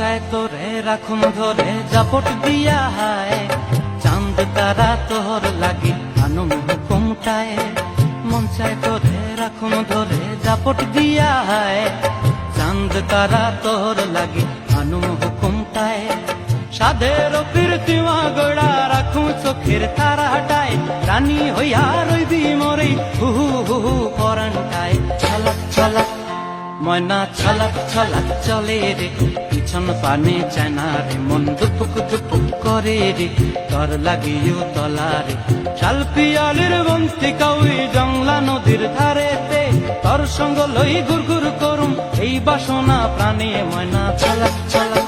চায় তোরে রাখুন ধরে জাপট দিয়া হায়, চাঁদ তারা তোর লাগি আনুম হুকুমটায়। মন চায় তোরে রাখুন ধরে জাপট দিয়া হায়, চাঁদ তারা তোর লাগি আনুম হুকুমটায়। সাধের কীর্তিমা গোড়া রাখুন চোখের তারা হাটায়, রানী হইয়া রইবি মরে হু হু হু হু পরানটায়। ছলক ছলক ময়না ছলক ছলক চলে রে, পিছন পানে চায় না রে, মন দুপুক দুপুক করে রে, তর লাগিও তলারে। শাল পিয়ালির বন্তি কাউই জংলা নদীর ধারেতে, তর সঙ্গ লই ঘুর ঘুর করুম এই বাসনা প্রাণে। ময়না ছলক ছলক